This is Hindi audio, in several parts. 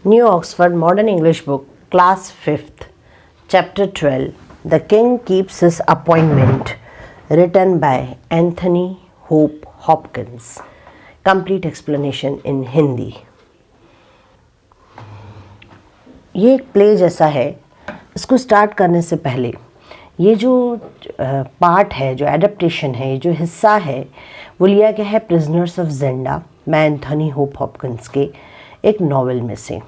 New Oxford Modern English Book, Class 5th, Chapter 12, The King Keeps His Appointment, written by Anthony Hope Hopkins. Complete explanation in Hindi. ये एक प्ले जैसा है. इसको स्टार्ट करने से पहले ये जो पार्ट है, जो एडेप्टेशन है, जो हिस्सा है, वो लिया गया है प्रिजनर्स ऑफ ज़ेंडा मैं एंथनी होप हॉपकिंस के एक नावल में से.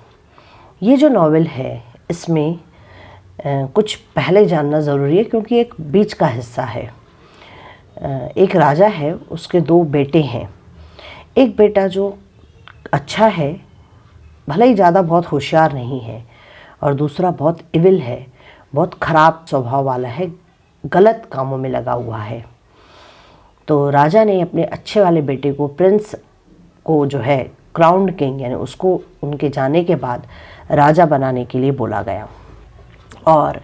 ये जो नावल है इसमें कुछ पहले जानना ज़रूरी है क्योंकि एक बीच का हिस्सा है. एक राजा है, उसके दो बेटे हैं. एक बेटा जो अच्छा है, भले ही ज़्यादा बहुत होशियार नहीं है, और दूसरा बहुत इविल है, बहुत ख़राब स्वभाव वाला है, गलत कामों में लगा हुआ है. तो राजा ने अपने अच्छे वाले बेटे को, प्रिंस को जो है क्राउन्ड किंग, यानी उसको उनके जाने के बाद राजा बनाने के लिए बोला गया. और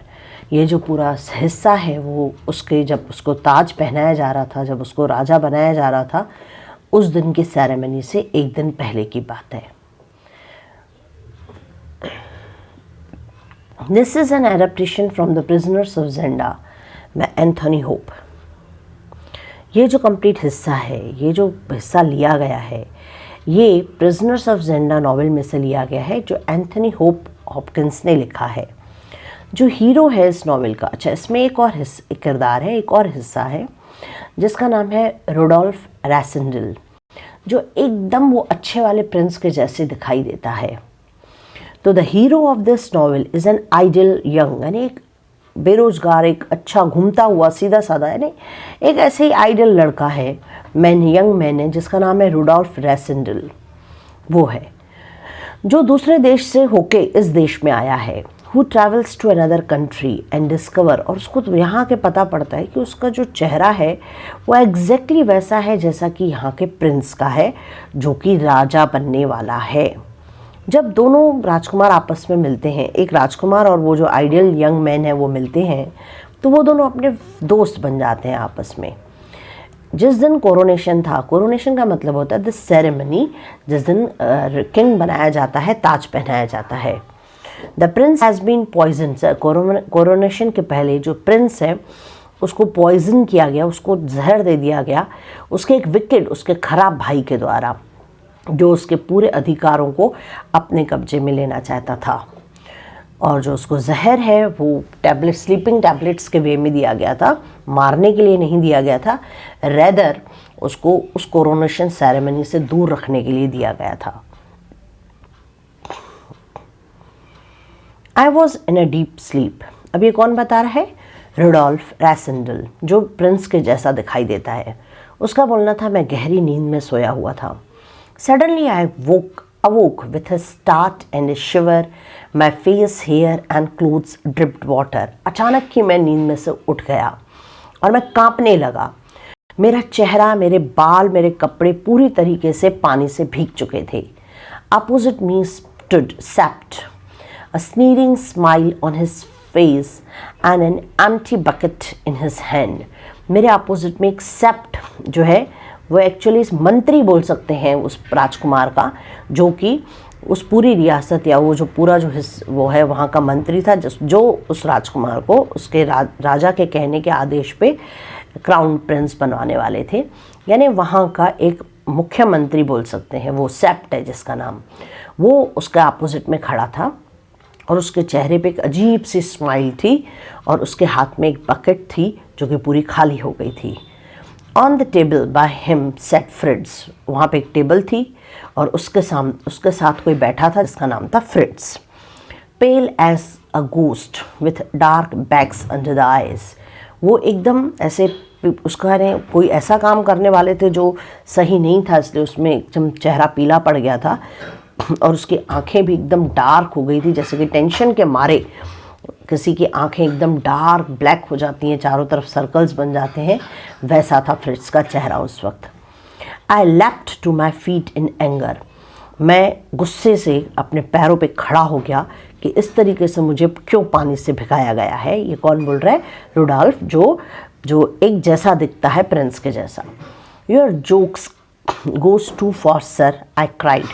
ये जो पूरा हिस्सा है वो उसके, जब उसको ताज पहनाया जा रहा था, जब उसको राजा बनाया जा रहा था, उस दिन की सेरेमनी से एक दिन पहले की बात है. This is an adaptation from the prisoners of Zenda by Anthony Hope. ये जो कंप्लीट हिस्सा है, ये जो हिस्सा लिया गया है, ये प्रिजनर्स ऑफ ज़ेंडा नॉवेल में से लिया गया है जो एंथनी होप हॉपकिंस ने लिखा है. जो हीरो है इस नॉवेल का, अच्छा इसमें एक और किरदार है, एक और हिस्सा है जिसका नाम है रुडोल्फ रैसेंडल, जो एकदम वो अच्छे वाले प्रिंस के जैसे दिखाई देता है. तो the hero of this novel is an ideal young, यानी एक बेरोजगार, एक अच्छा घूमता हुआ सीधा साधा, यानी एक ऐसे ही आइडियल लड़का है, यंग मैन है, जिसका नाम है रुडोल्फ रैसेंडल. वो है जो दूसरे देश से होके इस देश में आया है. Who travels to another country and discover, और उसको तो यहाँ के पता पड़ता है कि उसका जो चेहरा है वो एग्जैक्टली वैसा है जैसा कि यहाँ के प्रिंस का है, जो कि राजा बनने वाला है. जब दोनों राजकुमार आपस में मिलते हैं, एक राजकुमार और वो जो आइडियल यंग मैन है वो मिलते हैं, तो वो दोनों अपने दोस्त बन जाते हैं आपस में. जिस दिन कोरोनेशन था, कोरोनेशन का मतलब होता है दिस सेरेमनी, जिस दिन किंग बनाया जाता है, ताज पहनाया जाता है. The prince has been poison. Coronation के पहले जो प्रिंस है उसको पॉइजन किया गया, उसको जहर दे दिया गया उसके एक विकेड, उसके खराब भाई के द्वारा, जो उसके पूरे अधिकारों को अपने कब्जे में लेना चाहता था. और जो उसको जहर है वो टैबलेट, स्लीपिंग टैबलेट्स के वे में दिया गया था, मारने के लिए नहीं दिया गया था, रेदर उसको उस कोरोनेशन सेरेमनी से दूर रखने के लिए दिया गया था. I was in a deep sleep. अब ये कौन बता रहा है? रुडोल्फ रैसेंडल, जो प्रिंस के जैसा दिखाई देता है. उसका बोलना था मैं गहरी नींद में सोया हुआ था. Suddenly I awoke with a start and a shiver, my face, hair and clothes dripped water. अचानक ही मैं नींद में से उठ गया और मैं कांपने लगा. मेरा चेहरा, मेरे बाल, मेरे कपड़े पूरी तरीके से पानी से भीग चुके थे. Opposite me stood Sept, a sneering smile on his face and an empty bucket in his hand. मेरे अपोजिट में एक सेप्ट जो है वो एक्चुअली मंत्री बोल सकते हैं उस राजकुमार का, जो कि उस पूरी रियासत या वो जो पूरा जो वो है वहाँ का मंत्री था, जो उस राजकुमार को उसके राजा के कहने के आदेश पे क्राउन प्रिंस बनवाने वाले थे. यानी वहाँ का एक मुख्यमंत्री बोल सकते हैं, वो सेप्ट है जिसका नाम, वो उसके अपोजिट में खड़ा था. और उसके चेहरे पे एक अजीब सी स्माइल थी और उसके हाथ में एक बकेट थी जो कि पूरी खाली हो गई थी. On the table by him set फ्रिट्स. वहाँ पे एक टेबल थी और उसके साथ कोई बैठा था जिसका नाम था Fritz. Pale as a ghost with dark bags under the eyes. वो एकदम ऐसे, उसका कोई ऐसा काम करने वाले थे जो सही नहीं था, इसलिए उसमें एकदम चेहरा पीला पड़ गया था और उसकी आंखें भी एकदम डार्क हो गई थी, जैसे कि टेंशन के मारे किसी की आंखें एकदम डार्क ब्लैक हो जाती हैं, चारों तरफ सर्कल्स बन जाते हैं, वैसा था फ्रिट्स का चेहरा उस वक्त. I left to my feet in anger. मैं गुस्से से अपने पैरों पे खड़ा हो गया कि इस तरीके से मुझे क्यों पानी से भिगाया गया है. ये कौन बोल रहा है? रुडोल्फ, जो एक जैसा दिखता है प्रिंस के जैसा. Your jokes goes too far sir, I cried.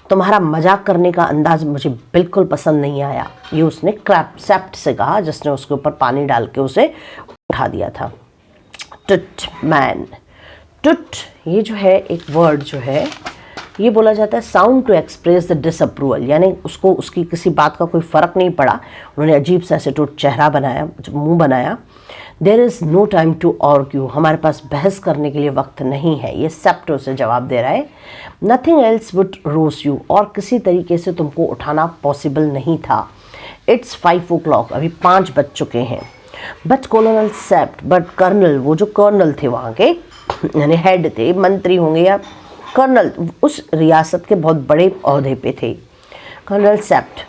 तुम्हारा मजाक करने का अंदाज मुझे बिल्कुल पसंद नहीं आया, ये उसने सेप्ट से कहा, जिसने उसके ऊपर पानी डाल के उसे उठा दिया था। टुट मैन, टुट ये जो है एक वर्ड जो है ये बोला जाता है sound to express the disapproval, यानी उसको उसकी किसी बात का कोई फ़र्क नहीं पड़ा, उन्होंने अजीब सा ऐसे टुट चेहरा बनाया, मुंह बनाया। There is no time to argue, हमारे पास बहस करने के लिए वक्त नहीं है, ये सेप्ट उसे जवाब दे रहा है। Nothing else would rouse you, और किसी तरीके से तुमको उठाना पॉसिबल नहीं था। इट्स 5 o'clock, अभी 5 बज चुके हैं। बट कॉलोनल सेप्ट, बट कर्नल, वो जो कर्नल थे वहाँ के यानी हेड थे, मंत्री होंगे या कर्नल, उस रियासत के बहुत बड़े ओहदे पे थे। कर्नल सेप्ट,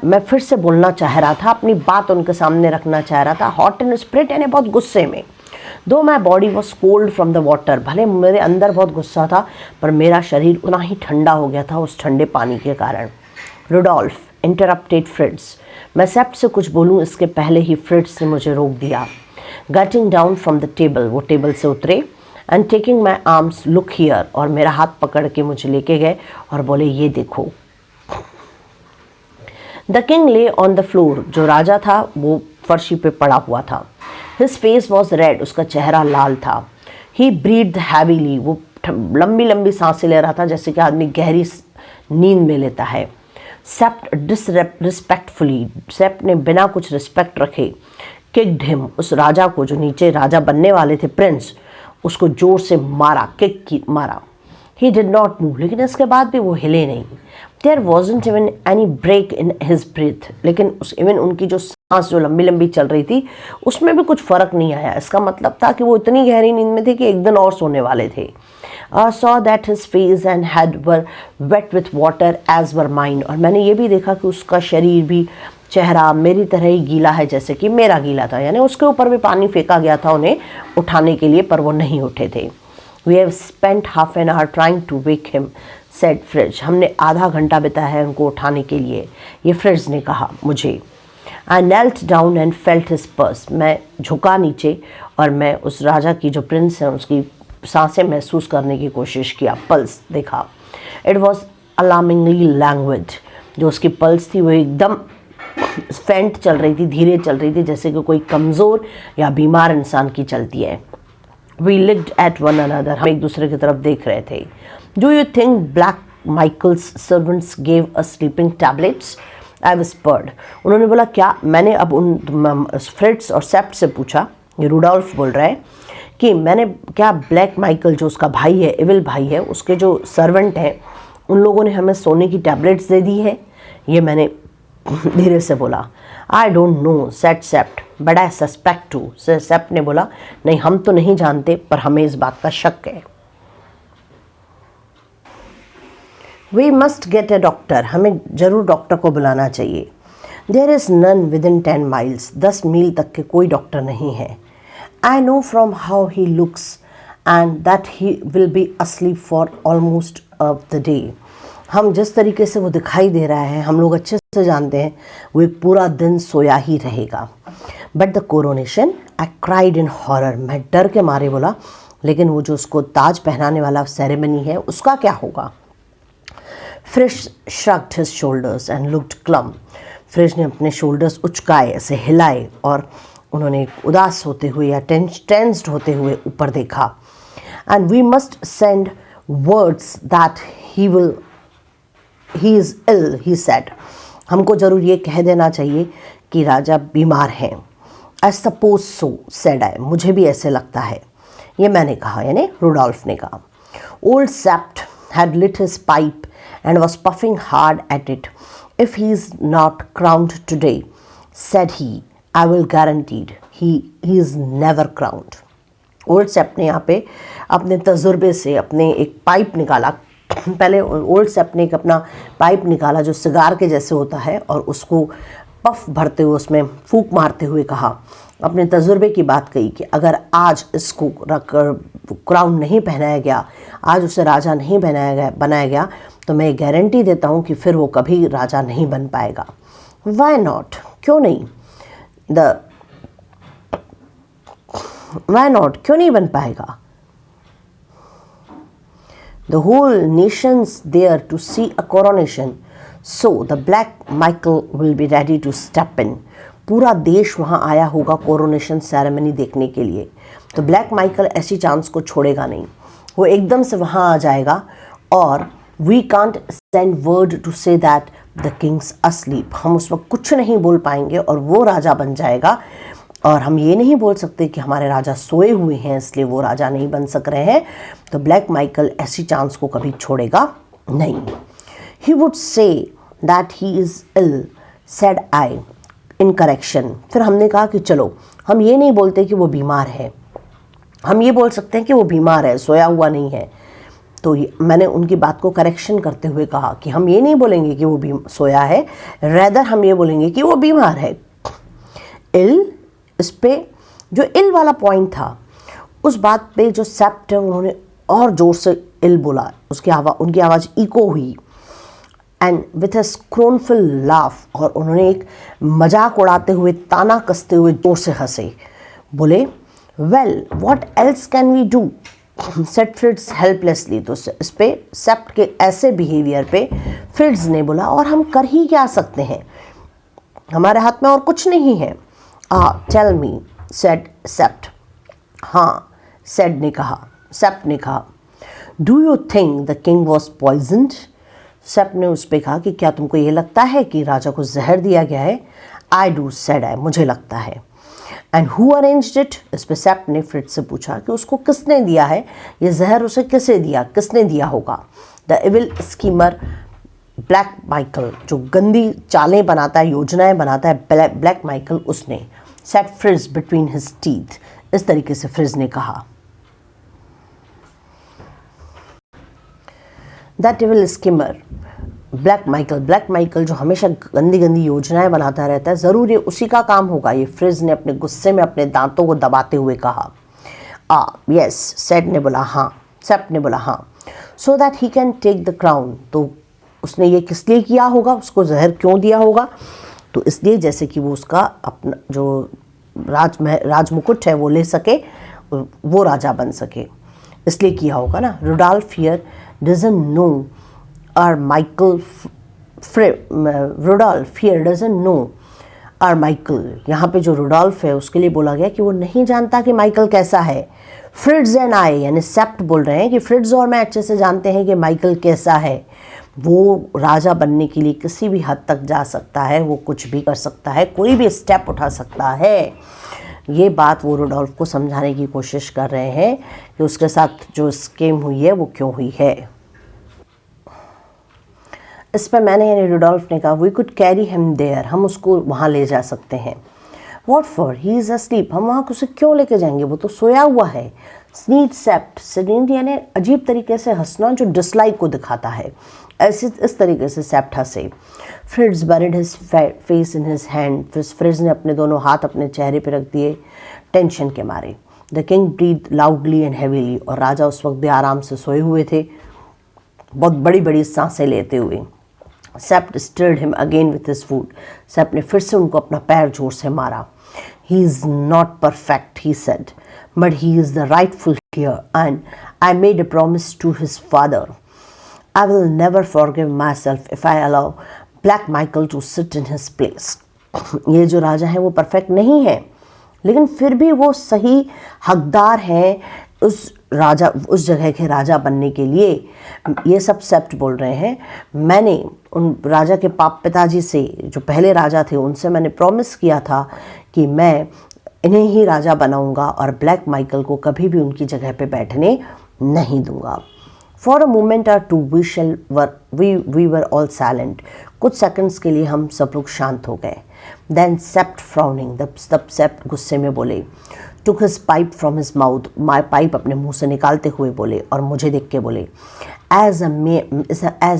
मैं फिर से बोलना चाह रहा था, अपनी बात उनके सामने रखना चाह रहा था, हॉट एंड स्प्रिट यानी बहुत गुस्से में। दो my body was cold from the water, भले मेरे अंदर बहुत गुस्सा था पर मेरा शरीर उतना ही ठंडा हो गया था उस ठंडे पानी के कारण। रुडोल्फ इंटरप्टेड फ्रिट्स, मैं सेप्ट से कुछ बोलूँ इसके पहले ही फ्रिट्स ने मुझे रोक दिया। Getting down from the table, वो टेबल से उतरे, and taking my arms look here, और मेरा हाथ पकड़ के मुझे लेके गए और बोले ये देखो। द किंग ले ऑन द फ्लोर, जो राजा था वो फर्शी पे पड़ा हुआ था। हिज फेस वॉज रेड, उसका चेहरा लाल था। ही ब्रीथ हैवीली, वो लंबी लंबी सांसें ले रहा था जैसे कि आदमी गहरी नींद में लेता है। सेप्ट डिसरिस्पेक्टफुली, सेप्ट ने बिना कुछ रिस्पेक्ट रखे किक्ड हिम, उस राजा को जो नीचे राजा बनने वाले थे प्रिंस, उसको जोर से मारा, किक की मारा। ही डिड नॉट मूव, लेकिन इसके बाद भी वो हिले नहीं। There wasn't even any break in his breath, लेकिन उस इवन उनकी जो सांस जो लंबी लंबी चल रही थी उसमें भी कुछ फ़र्क नहीं आया। इसका मतलब था कि वो इतनी गहरी नींद में थे कि एक दिन और सोने वाले थे। Saw that his face and head were wet with water as were mine, और मैंने ये भी देखा कि उसका शरीर भी, चेहरा मेरी तरह ही गीला है जैसे कि मेरा गीला था, यानी उसके ऊपर भी पानी फेंका गया था उन्हें उठाने के लिए, पर वो नहीं उठे थे। We have spent half an hour trying to wake him, said Fritz, हमने आधा घंटा बिताया है उनको उठाने के लिए, ये फ्रिज ने कहा मुझे। I knelt down and felt his pulse, मैं झुका नीचे और मैं उस राजा की जो प्रिंस है उसकी सांसें महसूस करने की कोशिश किया, पल्स देखा। इट वॉज अलार्मिंगली लैंग्वेज, जो उसकी पल्स थी वो एकदम फेंट चल रही थी, धीरे चल रही थी, जैसे कि कोई कमज़ोर या बीमार इंसान की चलती है। We looked at one another, हम एक दूसरे की तरफ देख रहे थे। Do you think Black Michael's servants gave a sleeping tablets, I whispered, उन्होंने बोला क्या, मैंने अब उन फ्रिट्स और सेप्ट से पूछा, ये रुडोल्फ बोल रहा है कि मैंने क्या ब्लैक माइकल जो उसका भाई है, एविल भाई है, उसके जो सर्वेंट हैं उन लोगों ने हमें सोने की टैबलेट्स दे दी है, ये मैंने धीरे से बोला। I don't know said Sapt but I suspect too, Sapt ने बोला नहीं हम तो नहीं जानते पर हमें इस बात का शक है। We must get a doctor, हमें जरूर डॉक्टर को बुलाना चाहिए। There is none within 10 miles, 10 मील तक के कोई डॉक्टर नहीं है। I know from how he looks and that he will be asleep for almost of the day, हम जिस तरीके से वो दिखाई दे रहा है हम लोग अच्छे से जानते हैं वो एक पूरा दिन सोया ही रहेगा। But the coronation, I cried in horror, मैं डर के मारे बोला लेकिन वो जो उसको ताज पहनाने वाला सेरेमनी है उसका क्या होगा। Fridge shrugged his shoulders and looked glum, fridge ने अपने शोल्डर्स उचकाए, ऐसे हिलाए और उन्होंने उदास होते हुए या टेंस्ड होते हुए ऊपर देखा। And we must send words that he is ill, he said, हमको ज़रूर ये कह देना चाहिए कि राजा बीमार हैं। I suppose so said I, मुझे भी ऐसे लगता है, ये मैंने कहा, यानी रुडोल्फ ने कहा। Old Sapt had lit his pipe and was puffing hard at it. If he is not crowned today, said he, I will guaranteed he is never crowned. Old Sapt ने यहाँ पे अपने तजुर्बे से अपने एक पाइप निकाला, पहले ओल्ड सेप्ट ने एक अपना पाइप निकाला जो सिगार के जैसे होता है और उसको पफ भरते हुए उसमें फूंक मारते हुए कहा, अपने तजुर्बे की बात कही कि अगर आज इसको क्राउन नहीं पहनाया गया, आज उसे राजा नहीं बनाया गया तो मैं गारंटी देता हूँ कि फिर वो कभी राजा नहीं बन पाएगा। वाई नॉट, क्यों नहीं, वाई नॉट, क्यों नहीं बन पाएगा। The whole nation's there to see a coronation, so the Black Michael will be ready to step in. पूरा देश वहाँ आया होगा कोरोनेशन सेरेमनी देखने के लिए, तो ब्लैक माइकल ऐसी चांस को छोड़ेगा नहीं, वो एकदम से वहाँ आ जाएगा और we can't send word to say that the king's asleep, हम उस वक्त कुछ नहीं बोल पाएंगे और वो राजा बन जाएगा। और हम ये नहीं बोल सकते कि हमारे राजा सोए हुए हैं इसलिए वो राजा नहीं बन सक रहे हैं, तो ब्लैक माइकल ऐसी चांस को कभी छोड़ेगा नहीं। He would say that he is ill, said I in correction. फिर हमने कहा कि चलो हम ये नहीं बोलते कि वो बीमार है, हम ये बोल सकते हैं कि वो बीमार है, सोया हुआ नहीं है। तो मैंने उनकी बात को करेक्शन करते हुए कहा कि हम ये नहीं बोलेंगे कि वो सोया है, रेदर हम ये बोलेंगे कि वो बीमार है। इल, इस पे जो इल वाला पॉइंट था उस बात पे जो सेप्ट है उन्होंने और ज़ोर से इल बोला, उनकी आवाज़ इको हुई एंड विथ अ स्क्रोनफुल लाफ, और उन्होंने एक मजाक उड़ाते हुए ताना कसते हुए जोर से हंसे, बोले well what else can we do, said Fritz helplessly. तो इस पे सेप्ट के ऐसे बिहेवियर पे फ्रिट्ज ने बोला और हम कर ही क्या सकते हैं, हमारे हाथ में और कुछ नहीं है। Tell me, said Sapt. हाँ, सेड ने कहा, सेप्ट ने कहा, do you think the king was poisoned. Sapt ने उस पर कहा कि क्या तुमको ये लगता है कि राजा को जहर दिया गया है। आई डू, सेड आई, मुझे लगता है। एंड हु अरेंज्ड इट, इस पर सेप्ट ने फ्रिट्ज से पूछा कि उसको किसने दिया है, ये जहर उसे किसने दिया होगा। The evil schemer black Michael, जो गंदी चालें बनाता है, योजनाएं बनाता है ब्लैक माइकल, उसने। Set fridge between his teeth, इस तरीके से फ्रिज ने कहा। That evil schemer black Michael जो हमेशा गंदी गंदी योजनाएं बनाता रहता है, ज़रूर ये उसी का काम होगा, ये फ्रिज ने अपने गुस्से में अपने दांतों को दबाते हुए कहा। यस, सेड ने बोला हाँ, सेप्ट ने बोला हाँ। So that he can take the crown, तो उसने ये किस लिए किया होगा, उसको जहर क्यों दिया होगा, तो इसलिए जैसे कि वो उसका अपना जो राजमुकुट है वो ले सके, वो राजा बन सके, इसलिए किया होगा ना। Rudolf here doesn't know our Michael, Rudolf here doesn't know our Michael, यहाँ पे जो रुडॉल्फ है उसके लिए बोला गया कि वो नहीं जानता कि माइकल कैसा है। फ्रिट्ज एंड आई, यानी सेप्ट बोल रहे हैं कि फ्रिट्ज और मैं अच्छे से जानते हैं कि माइकल कैसा है, वो राजा बनने के लिए किसी भी हद तक जा सकता है, वो कुछ भी कर सकता है, कोई भी स्टेप उठा सकता है। ये बात वो रुडॉल्फ को समझाने की कोशिश कर रहे हैं कि उसके साथ जो स्कीम हुई है वो क्यों हुई है। इस पर मैंने यानी रुडॉल्फ ने कहा we could carry him there, हम उसको वहाँ ले जा सकते हैं। What for, he is asleep, हम वहाँ उसे क्यों लेके जाएंगे, वो तो सोया हुआ है। स्नीट सेप्ट, स्नीट यानी अजीब तरीके से हंसना जो डिसलाइक को दिखाता है, ऐसे इस तरीके से सेप्ट हंसे। Fritz buried his face in his hand, Fritz ने अपने दोनों हाथ अपने चेहरे पर रख दिए टेंशन के मारे। The king breathe loudly and heavily, और राजा उस वक्त भी आराम से सोए हुए थे, बहुत बड़ी बड़ी सांसें लेते हुए। Sapt stirred him again with his foot, Sapt ने फिर से उनको अपना पैर जोर से मारा। He is not perfect, he said, but he is the rightful heir, and I made a promise to his father. I will never forgive myself if I allow Black Michael to sit in his place. ये जो राजा है वो परफेक्ट नहीं है, लेकिन फिर भी वो सही हकदार हैं उस जगह के राजा बनने के लिए। ये सब सेप्ट बोल रहे हैं, मैंने उन राजा के पिताजी से, जो पहले राजा थे, उनसे मैंने प्रॉमिस किया था कि मैं इन्हें ही राजा बनाऊंगा और ब्लैक माइकल को कभी भी उनकी जगह पे बैठने नहीं दूंगा। For a moment or two we were all silent, कुछ सेकंड्स के लिए हम सब लोग शांत हो गए। देन सेप्ट फ्राउनिंग, तब सेप्ट गुस्से में बोले, took his pipe from his mouth, my pipe अपने मुंह से निकालते हुए बोले और मुझे देख के बोले, as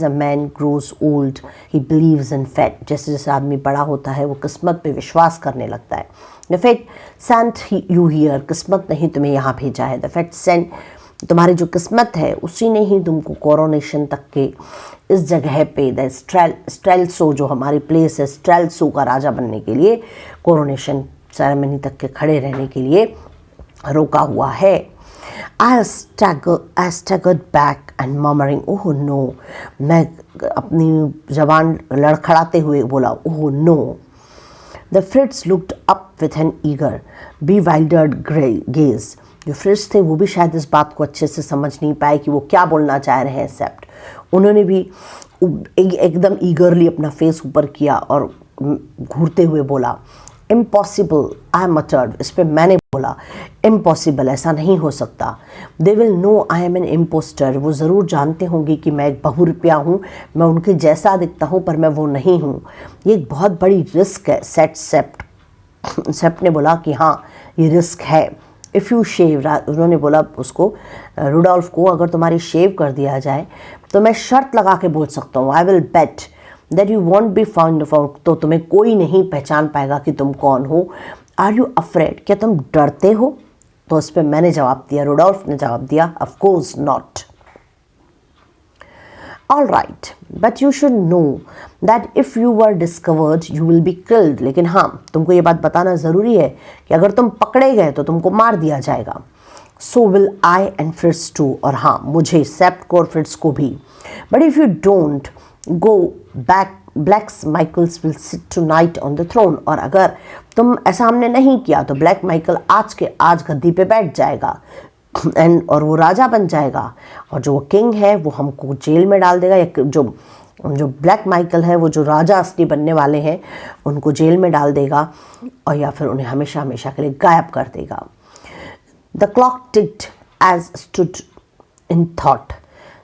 a man grows old he believes in fate, जैसे जैसे आदमी बड़ा होता है वो किस्मत पे विश्वास करने लगता है। The fate sent you here, किस्मत ने ही तुम्हें यहाँ भेजा है। द फेट सेंट, तुम्हारी जो किस्मत है उसी ने ही तुमको कोरोनेशन तक के इस जगह पे, द स्ट्रेल्सो जो हमारी प्लेस है, स्ट्रेल्सो का राजा बनने के लिए, कोरोनेशन सेरेमनी तक के खड़े रहने के लिए रोका हुआ है। I staggered back and murmuring, oh no, मैं अपनी जबान लड़खड़ाते हुए बोला, oh no. The Fritz looked up with an eager bewildered gaze. जो फ्रिट्स थे वो भी शायद इस बात को अच्छे से समझ नहीं पाए कि वो क्या बोलना चाह रहे हैं सेप्ट। उन्होंने भी एकदम ईगरली अपना फेस ऊपर किया और घूरते हुए बोला, इम्पॉसिबल, आई मटर्ड। इस पर मैंने बोला, इम्पॉसिबल, ऐसा नहीं हो सकता। They will know I am an impostor. वो ज़रूर जानते होंगे कि मैं एक बहुरूपिया हूँ, मैं उनके जैसा दिखता हूँ पर मैं वो नहीं हूँ। ये एक बहुत बड़ी रिस्क है, सेप्ट ने बोला कि हाँ ये रिस्क है। इफ़ यू शेव, उन्होंने बोला उसको, रुडोल्फ को, अगर तुम्हारी शेव कर दिया जाए तो मैं शर्त लगा के बोल सकता हूँ, I will bet that you want be found out, तो तुम्हें कोई नहीं पहचान पाएगा कि तुम कौन हो। आर यू अफ्रेड, क्या तुम डरते हो? तो उस पर मैंने जवाब दिया, रुडोल्फ ने जवाब दिया, of course not. All right, but you should know that if you were discovered you will be killed. लेकिन हाँ, तुमको ये बात बताना ज़रूरी है कि अगर तुम पकड़े गए तो तुमको मार दिया जाएगा। So will I and Fritz too, और हाँ मुझे, सेप्ट को और फ्रिट्स को भी। But if you don't go back, Black Michael's will sit tonight on the throne. और अगर तुम ऐसा हमने नहीं किया तो ब्लैक माइकल आज के आज गद्दी पे बैठ जाएगा और वो राजा बन जाएगा, और जो किंग है वो हमको जेल में डाल देगा, या जो ब्लैक माइकल है वो जो राजा असली बनने वाले हैं उनको जेल में डाल देगा, और या फिर उन्हें हमेशा हमेशा के लिए गायब कर देगा। The clock ticked as stood in thought.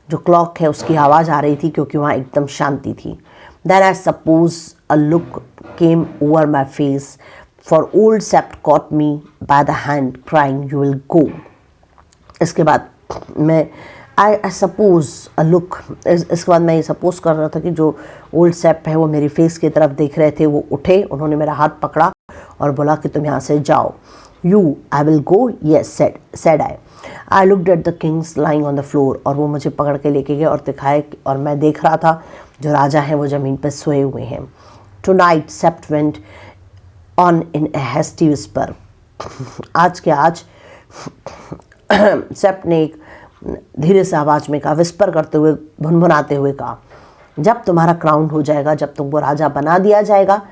जो क्लॉक है उसकी आवाज़ आ रही थी क्योंकि वहाँ एकदम शांति थी। Then I suppose a look came over my face, for old Sapt caught me by the hand crying you will go. इसके बाद मैं आई सपोज अ लुक, इसके बाद मैं ये सपोज कर रहा था कि जो ओल्ड सेप्ट है वो मेरी फेस की तरफ देख रहे थे। वो उठे, उन्होंने मेरा हाथ पकड़ा और बोला कि तुम यहाँ से जाओ। You, I will go, yes said I looked at the Kings lying on the floor. और वो मुझे पकड़ के लेके गए और दिखाए, और मैं देख रहा था जो राजा हैं वो ज़मीन पर सोए हुए हैं। Tonight Sapt went on in a hasty whisper. आज के आज सेप्ट ने एक धीरे से आवाज़ में कहा, विस्पर करते हुए, भुनभुनाते हुए कहा, जब तुम्हारा क्राउन हो जाएगा, जब तुमको राजा बना दिया जाएगा,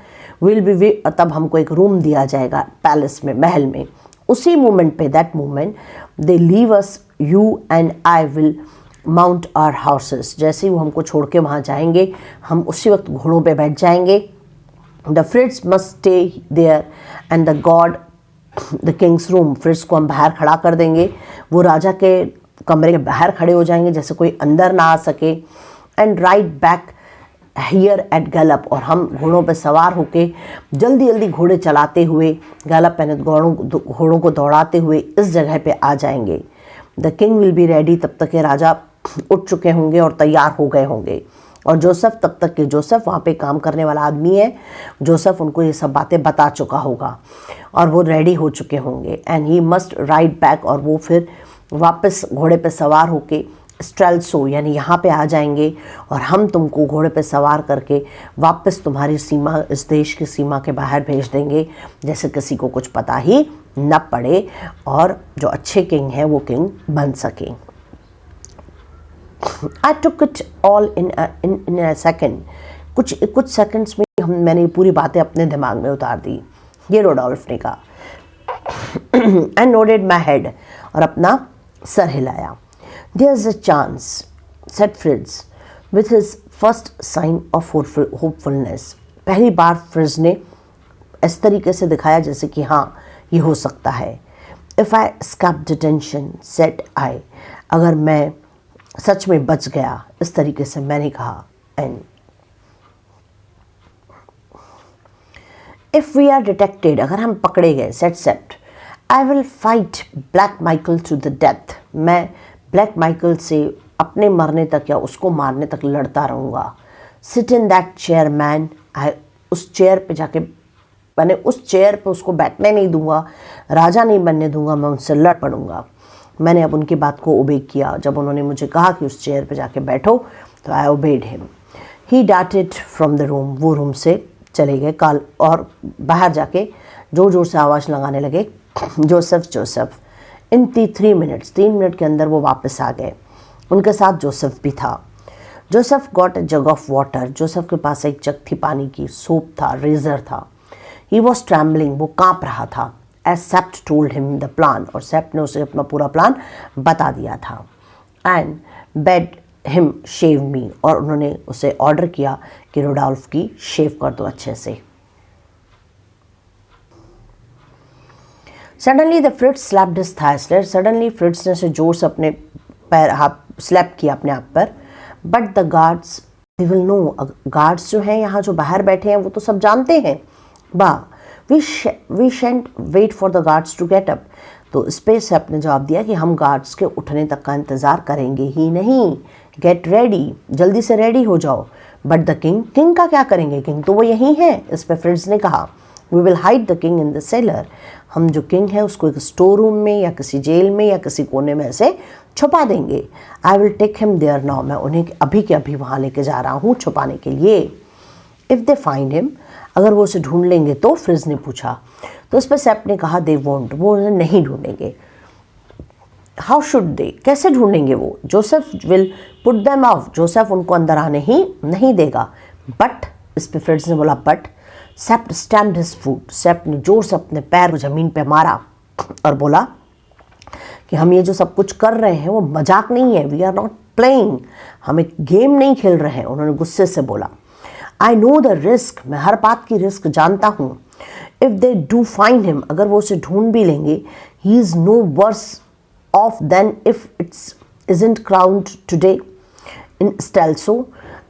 विल बी, तब हमको एक रूम दिया जाएगा पैलेस में, महल में। उसी मोमेंट पे, that moment they leave us, you and I will mount our horses. जैसे ही वो हमको छोड़ के वहाँ जाएंगे, हम उसी वक्त घोड़ों पे बैठ जाएंगे। The Fritz must stay there and the god the king's room. Fritz को हम बाहर खड़ा कर देंगे, वो राजा के कमरे के बाहर खड़े हो जाएंगे जैसे कोई अंदर ना आ सके। And ride back here eight Gallup, और हम घोड़ों पर सवार होके जल्दी जल्दी घोड़े चलाते हुए, गैलप पहने घोड़ों को दौड़ाते हुए इस जगह पे आ जाएंगे। The king will be ready, तब तक के राजा उठ चुके होंगे और तैयार हो गए होंगे। और जोसेफ, तब तक के जोसेफ वहाँ पे काम करने वाला आदमी है, जोसेफ उनको ये सब बातें बता चुका होगा और वो रेडी हो चुके होंगे। And he must ride back, और वो फिर वापस घोड़े पे सवार होके स्ट्रेल्सो यानी यहाँ पे आ जाएंगे, और हम तुमको घोड़े पे सवार करके वापस तुम्हारी सीमा, इस देश की सीमा के बाहर भेज देंगे, जैसे किसी को कुछ पता ही न पड़े, और जो अच्छे किंग हैं वो किंग बन सकें। I took it all in a second. कुछ सेकंड्स में मैंने पूरी बातें अपने दिमाग में उतार दी, ये रुडोल्फ ने कहा। And nodded my head, और अपना सर हिलाया। There's a chance, said Fritz, with his first sign of hopefulness. पहली बार फ्रिट्ज ने इस तरीके से दिखाया जैसे कि हाँ ये हो सकता है। If I escaped detention, said I, अगर मैं सच में बच गया, इस तरीके से मैंने कहा। And if we are detected, अगर हम पकड़े गए, said Sapt, I will fight Black Michael to the death. मैं ब्लैक माइकल से अपने मरने तक या उसको मारने तक लड़ता रहूँगा। Sit in that chair man, उस चेयर पे जाके, मैंने उस चेयर पे उसको बैठने नहीं दूंगा, राजा नहीं बनने दूंगा, मैं उनसे लड़ पड़ूंगा। मैंने अब उनकी बात को ओबे किया। जब उन्होंने मुझे कहा कि उस चेयर पे जाके बैठो तो I obeyed him. He darted from the room, वो रूम से चले गए काल, और बाहर जाके जोर जोर से आवाज़ लगाने लगे, जोसेफ जोसेफ। इन 3 मिनट्स, 3 मिनट के अंदर वो वापस आ गए। उनके साथ जोसेफ भी था। Joseph got a jug of water, Joseph के पास एक जग थी पानी की, सोप था, रेजर था। ही वॉज ट्रैम्बलिंग, वो काँप रहा था। As Sapt told him the plan, और सेप्ट ने उसे अपना पूरा प्लान बता दिया था। एंड बेड हिम शेव मी, और उन्होंने उसे ऑर्डर किया कि रुडॉल्फ की शेव कर दो अच्छे से। Suddenly the Fritz slapped his thighs, suddenly Fritz ने से जोर से अपने पैर हाथ स्लैप किया अपने आप पर। But the guards they will know, guards जो हैं यहाँ जो बाहर बैठे हैं वो तो सब जानते हैं। We shan't wait for the guards to get up, तो इस पे सेप ने जवाब दिया कि हम गार्ड्स के उठने तक का इंतज़ार करेंगे ही नहीं। गेट रेडी, जल्दी से रेडी हो जाओ। बट द किंग, किंग का क्या करेंगे, किंग तो वो यहीं है। इस पे फ्रिट्ज ने कहा we will hide the king in the cellar, हम जो किंग है उसको एक स्टोर रूम में या किसी जेल में या किसी कोने में ऐसे छुपा देंगे। I will take him there now, मैं उन्हें अभी के अभी वहाँ लेके जा रहा हूँ छुपाने के लिए। इफ़ दे फाइंड हिम, अगर वो उसे ढूंढ लेंगे तो, फ्रिज ने पूछा। तो इस पर सेप ने कहा दे वोंट, वो उन्हें नहीं ढूंढेंगे। हाउ शुड दे, कैसे ढूंढेंगे वो। Joseph will put them of, Joseph उनको अंदर आने ही नहीं देगा। बट, इस पर फ्रिज ने बोला but. Sapt stamped his foot, Sapt ने जोर से अपने पैर को ज़मीन पे मारा और बोला कि हम ये जो सब कुछ कर रहे हैं वो मजाक नहीं है, वी आर नॉट प्लेइंग, हम एक गेम नहीं खेल रहे हैं। उन्होंने गुस्से से बोला आई नो द रिस्क, मैं हर बात की रिस्क जानता हूँ। If they do find him, अगर वो उसे ढूंढ भी लेंगे, he is no worse off than if it's isn't crowned today in Strelsau,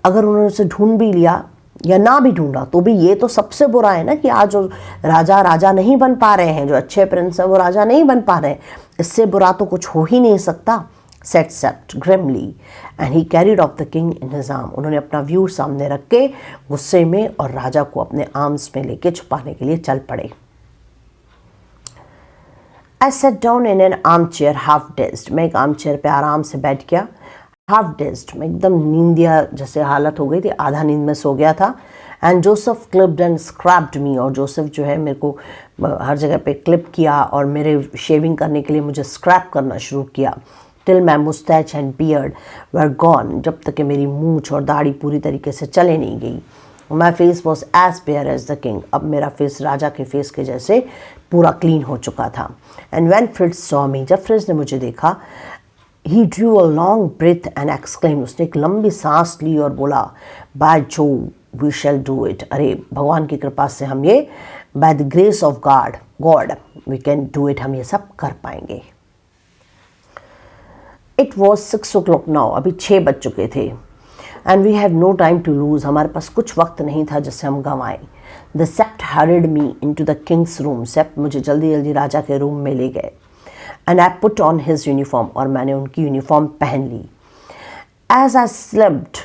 अगर उन्होंने उसे ढूंढ भी लिया या ना भी ढूंढा तो भी ये तो सबसे बुरा है ना कि आज जो राजा नहीं बन पा रहे हैं, जो अच्छे प्रिंस हैं वो राजा नहीं बन पा रहे हैं, इससे बुरा तो कुछ हो ही नहीं सकता। Said Sapt grimly and he carried off the king in his arm, उन्होंने अपना व्यू सामने रख के गुस्से में और राजा को अपने आर्म्स में लेके छुपाने के लिए चल पड़े। I sat down in an arm chair half dazed, मैं एक आर्म चेयर पे आराम से बैठ गया। हाफ डेज्ड, मैं एकदम नींदिया जैसे हालत हो गई थी, आधा नींद में सो गया था। And Joseph clipped and scraped me, और जोसेफ जो है मेरे को हर जगह पे क्लिप किया और मेरे शेविंग करने के लिए मुझे स्क्रैप करना शुरू किया। Till my moustache and beard were gone, जब तक कि मेरी मूंछ और दाढ़ी पूरी तरीके से चले नहीं गई। My face was as bare as the king, अब मेरा फेस राजा के फेस के जैसे पूरा क्लीन हो चुका था। And when Fritz saw me, जब फ्रिज ने मुझे देखा, he drew a long breath and exclaim, उसने एक लंबी सांस ली और बोला बाय जो वी शैल डू इट, अरे भगवान की कृपा से हम ये, by the grace of God we can do it, हम ये सब कर पाएंगे। इट वॉज 6 o'clock नाउ, अभी 6 बज चुके थे। And we have no time to lose, हमारे पास कुछ वक्त नहीं था जिससे हम गंवाएं। The Sapt hurried me into the king's room, Sapt मुझे जल्दी जल्दी राजा के रूम में ले गए। And I put on his uniform, और मैंने उनकी यूनिफॉर्म पहन ली। As I slipped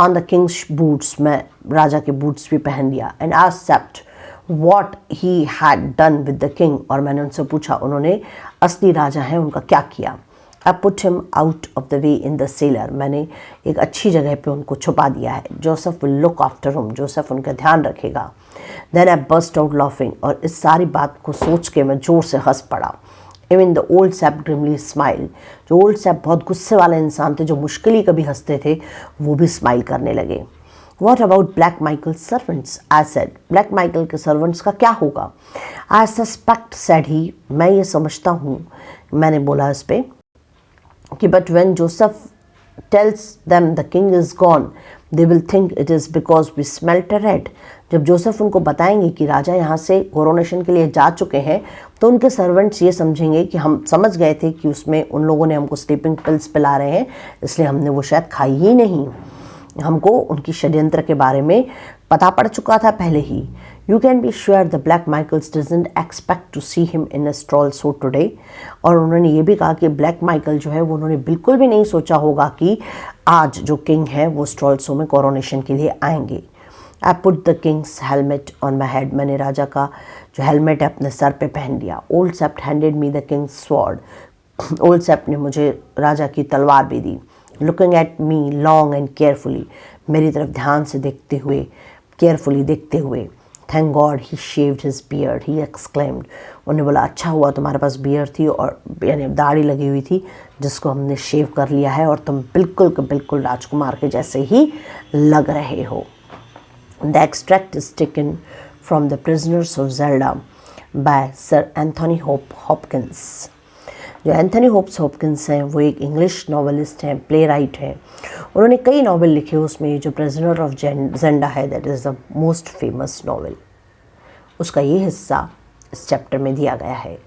on the king's boots, मैं राजा के बूट्स भी पहन लिया। And I Sapt what he had done with the king, और मैंने उनसे पूछा उन्होंने असली राजा हैं उनका क्या किया। I put him out of the way in the cellar, मैंने एक अच्छी जगह पे उनको छुपा दिया है। Joseph will look after him, Joseph उनका ध्यान रखेगा। Then I burst out laughing, और इस सारी बात को सोच के मैं जोर से हंस पड़ा। Even the old Sapt grimly smile, जो ओल्ड सेप बहुत गुस्से वाले इंसान थे, जो मुश्किल ही कभी हंसते थे, वो भी स्माइल करने लगे। What about black Michael servants, I said, black Michael के सर्वेंट्स का क्या होगा। आई सस्पेक्ट, सेड ही, मैं ये समझता हूँ, मैंने बोला इस पर कि but when Joseph tells them the king is gone they will think it is because we smelt a rat, जब जोसेफ उनको बताएंगे कि राजा यहाँ से कोरोनेशन के लिए जा चुके हैं, तो उनके सर्वेंट्स ये समझेंगे कि हम समझ गए थे कि उसमें उन लोगों ने हमको स्लीपिंग पिल्स पिला रहे हैं, इसलिए हमने वो शायद खाई ही नहीं। हमको उनकी षड्यंत्र के बारे में पता पड़ चुका था पहले ही। You can be sure the Black Michael's doesn't expect to see him in a stroll so today, और उन्होंने ये भी कहा कि ब्लैक माइकल जो है वो उन्होंने बिल्कुल भी नहीं सोचा होगा कि आज जो किंग है वो स्ट्रॉल सो में कोरोनेशन के लिए आएंगे। I put the Kings helmet on my head, मैंने राजा का जो हेलमेट है अपने सर पे पहन लिया। Old Sapt handed me the king's sword, old Sapt ने मुझे राजा की तलवार भी दी। Looking at me long and carefully, मेरी तरफ ध्यान से देखते हुए, केयरफुली देखते हुए। Thank God he shaved his beard, he exclaimed. उन्होंने बोला अच्छा हुआ तुम्हारे पास बियर्ड थी और यानी दाढ़ी लगी हुई थी जिसको हमने शेव कर लिया है और तुम बिल्कुल के बिल्कुल राजकुमार के जैसे ही लग रहे हो। The extract is taken from the prisoners of Zelda by sir Anthony Hopkins. जो एंथोनी हॉपकिंस हैं वो एक इंग्लिश नॉवेलिस्ट हैं, प्ले राइट हैं। उन्होंने कई नावल लिखे, उसमें जो प्रिजनर ऑफ ज़ेंडा है that is the most famous novel. उसका ये हिस्सा इस चैप्टर में दिया गया है।